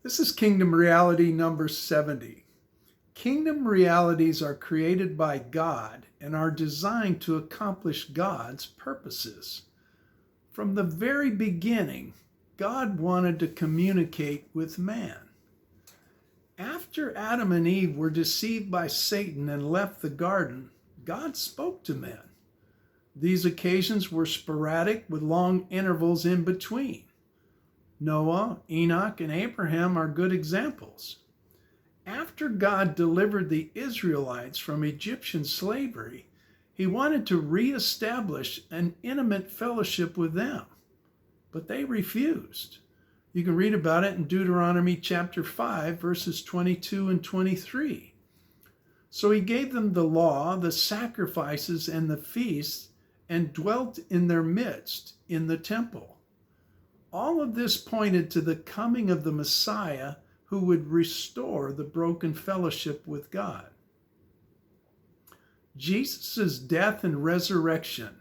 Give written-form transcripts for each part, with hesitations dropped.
This is Kingdom Reality number 70. Kingdom realities are created by God and are designed to accomplish God's purposes. From the very beginning, God wanted to communicate with man. After Adam and Eve were deceived by Satan and left the garden, God spoke to men. These occasions were sporadic with long intervals in between. Noah, Enoch, and Abraham are good examples. After God delivered the Israelites from Egyptian slavery, he wanted to reestablish an intimate fellowship with them, but they refused. You can read about it in Deuteronomy chapter 5, verses 22 and 23. So he gave them the law, the sacrifices, and the feasts, and dwelt in their midst in the temple. All of this pointed to the coming of the Messiah who would restore the broken fellowship with God. Jesus' death and resurrection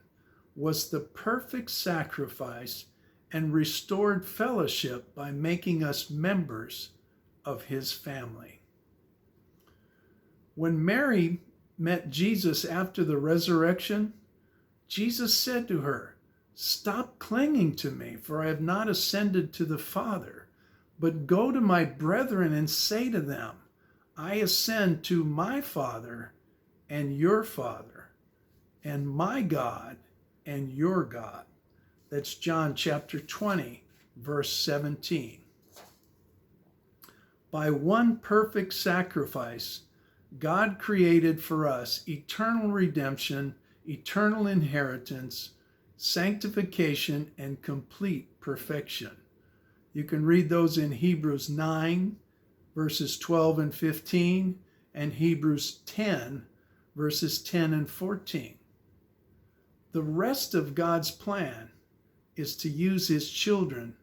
was the perfect sacrifice and restored fellowship by making us members of his family. When Mary met Jesus after the resurrection, Jesus said to her, "Stop clinging to me, for I have not ascended to the Father, but go to my brethren and say to them, I ascend to my Father and your Father, and my God and your God." That's John chapter 20, verse 17. By one perfect sacrifice, God created for us eternal redemption, eternal inheritance, sanctification, and complete perfection. You can read those in Hebrews 9, verses 12 and 15, and Hebrews 10, verses 10 and 14. The rest of God's plan is to use his children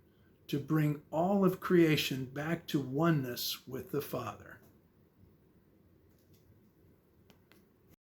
to bring all of creation back to oneness with the Father.